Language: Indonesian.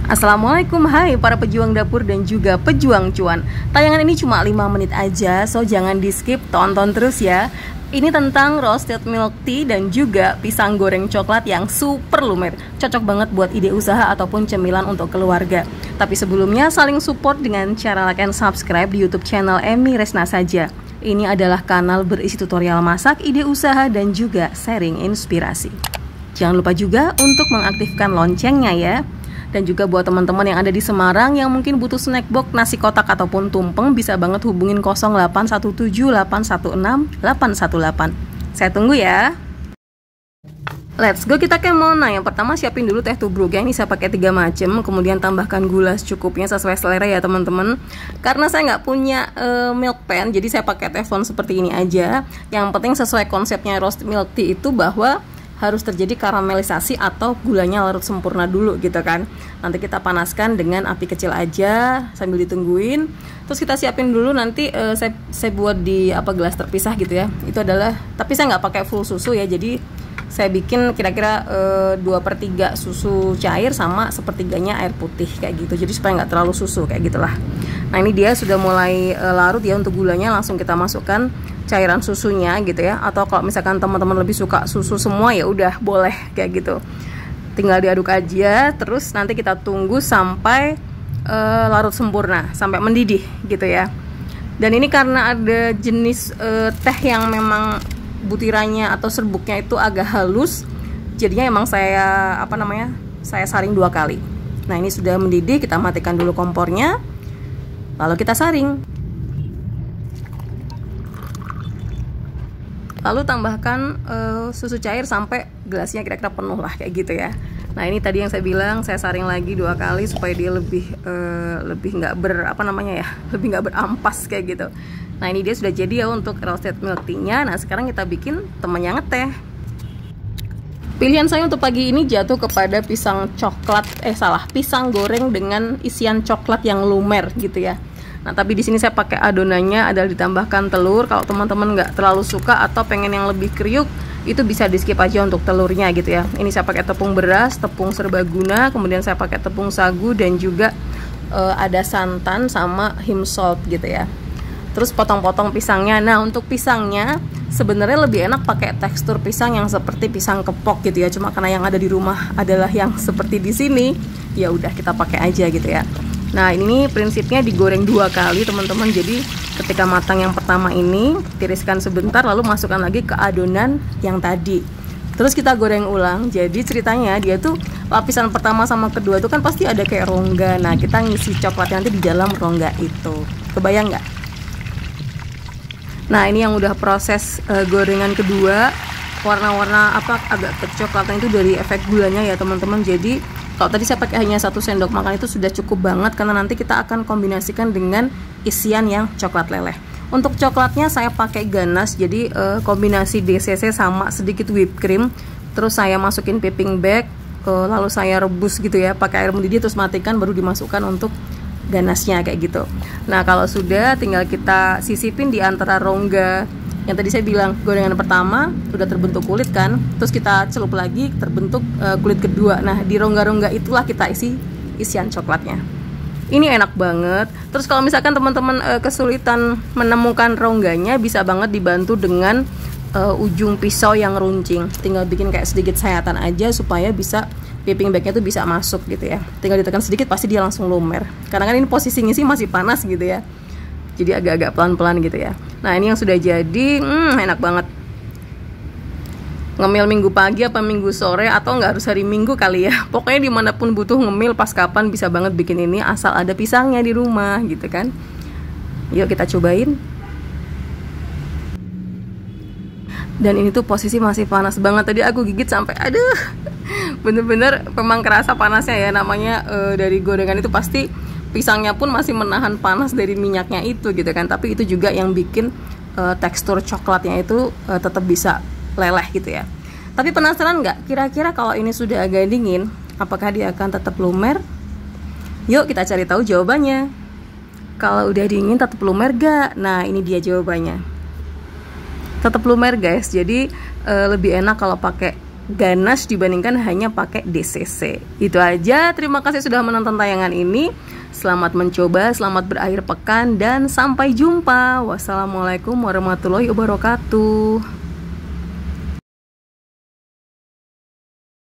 Assalamualaikum, hai para pejuang dapur dan juga pejuang cuan. Tayangan ini cuma 5 menit aja, so jangan di skip, tonton terus ya. Ini tentang roasted milk tea dan juga pisang goreng coklat yang super lumer. Cocok banget buat ide usaha ataupun cemilan untuk keluarga. Tapi sebelumnya saling support dengan cara like and subscribe di YouTube channel Emi Resna saja. Ini adalah kanal berisi tutorial masak, ide usaha dan juga sharing inspirasi. Jangan lupa juga untuk mengaktifkan loncengnya ya. Dan juga buat teman-teman yang ada di Semarang yang mungkin butuh snack box, nasi kotak ataupun tumpeng, bisa banget hubungin 0817816818. Saya tunggu ya. Let's go, kita ke Mona. Yang pertama siapin dulu teh tubruk ya. Ini saya pakai 3 macam. Kemudian tambahkan gula secukupnya sesuai selera ya teman-teman. Karena saya nggak punya milk pan, jadi saya pakai teflon seperti ini aja. Yang penting sesuai konsepnya roast milk tea itu bahwa harus terjadi karamelisasi atau gulanya larut sempurna dulu gitu kan. Nanti kita panaskan dengan api kecil aja sambil ditungguin. Terus kita siapin dulu nanti saya buat di gelas terpisah gitu ya. Itu adalah, tapi saya nggak pakai full susu ya. Jadi saya bikin kira-kira 2/3 susu cair sama 1/3 air putih kayak gitu. Jadi supaya nggak terlalu susu kayak gitulah. Nah ini dia sudah mulai larut ya. Untuk gulanya langsung kita masukkan cairan susunya gitu ya, atau kalau misalkan teman-teman lebih suka susu semua ya udah boleh kayak gitu, tinggal diaduk aja. Terus nanti kita tunggu sampai larut sempurna, sampai mendidih gitu ya. Dan ini karena ada jenis teh yang memang butirannya atau serbuknya itu agak halus, jadinya emang saya saya saring 2 kali. Nah ini sudah mendidih, kita matikan dulu kompornya, lalu kita saring. Lalu tambahkan susu cair sampai gelasnya kira-kira penuh lah kayak gitu ya. Nah ini tadi yang saya bilang, saya saring lagi 2 kali supaya dia lebih nggak lebih nggak berampas kayak gitu. Nah ini dia sudah jadi ya untuk roasted milk tea-nya. Nah sekarang kita bikin temannya ngeteh. Pilihan saya untuk pagi ini jatuh kepada pisang goreng dengan isian coklat yang lumer gitu ya. Nah tapi di sini saya pakai adonannya adalah ditambahkan telur. Kalau teman-teman nggak terlalu suka atau pengen yang lebih kriuk, itu bisa di skip aja untuk telurnya gitu ya. Ini saya pakai tepung beras, tepung serbaguna, kemudian saya pakai tepung sagu dan juga ada santan sama him salt gitu ya. Terus potong-potong pisangnya. Nah untuk pisangnya sebenarnya lebih enak pakai tekstur pisang yang seperti pisang kepok gitu ya. Cuma karena yang ada di rumah adalah yang seperti di sini, ya udah kita pakai aja gitu ya. Nah ini prinsipnya digoreng 2 kali teman-teman. Jadi ketika matang yang pertama ini tiriskan sebentar, lalu masukkan lagi ke adonan yang tadi. Terus kita goreng ulang. Jadi ceritanya dia tuh lapisan pertama sama kedua itu kan pasti ada kayak rongga. Nah kita ngisi coklat nanti di dalam rongga itu. Kebayang nggak? Nah ini yang udah proses gorengan kedua. Warna-warna agak kecoklatan itu dari efek gulanya ya teman-teman. Jadi kalau tadi saya pakai hanya 1 sendok makan itu sudah cukup banget, karena nanti kita akan kombinasikan dengan isian yang coklat leleh. Untuk coklatnya saya pakai ganache, jadi kombinasi DCC sama sedikit whipped cream. Terus saya masukin piping bag, lalu saya rebus gitu ya, pakai air mendidih, terus matikan baru dimasukkan untuk ganache-nya kayak gitu. Nah kalau sudah tinggal kita sisipin di antara rongga. Yang tadi saya bilang gorengan pertama udah terbentuk kulit kan, terus kita celup lagi terbentuk kulit kedua. Nah di rongga-rongga itulah kita isi isian coklatnya. Ini enak banget. Terus kalau misalkan teman-teman kesulitan menemukan rongganya, bisa banget dibantu dengan ujung pisau yang runcing. Tinggal bikin kayak sedikit sayatan aja supaya bisa piping bagnya itu bisa masuk gitu ya. Tinggal ditekan sedikit pasti dia langsung lumer. Karena kan ini posisinya sih masih panas gitu ya. Jadi agak-agak pelan-pelan gitu ya. Nah ini yang sudah jadi, enak banget. Ngemil minggu pagi apa minggu sore, atau nggak harus hari minggu kali ya. Pokoknya dimanapun butuh ngemil pas kapan bisa banget bikin ini, asal ada pisangnya di rumah gitu kan. Yuk kita cobain. Dan ini tuh posisi masih panas banget. Tadi aku gigit sampai aduh, bener-bener memang kerasa panasnya ya. Namanya dari gorengan itu pasti pisangnya pun masih menahan panas dari minyaknya itu gitu kan. Tapi itu juga yang bikin tekstur coklatnya itu tetap bisa leleh gitu ya. Tapi penasaran nggak? Kira-kira kalau ini sudah agak dingin, apakah dia akan tetap lumer? Yuk kita cari tahu jawabannya. Kalau udah dingin tetap lumer gak? Nah ini dia jawabannya. Tetap lumer guys. Jadi lebih enak kalau pakai ganas dibandingkan hanya pakai DCC. Itu aja, terima kasih sudah menonton tayangan ini. Selamat mencoba, selamat berakhir pekan, dan sampai jumpa. Wassalamualaikum warahmatullahi wabarakatuh.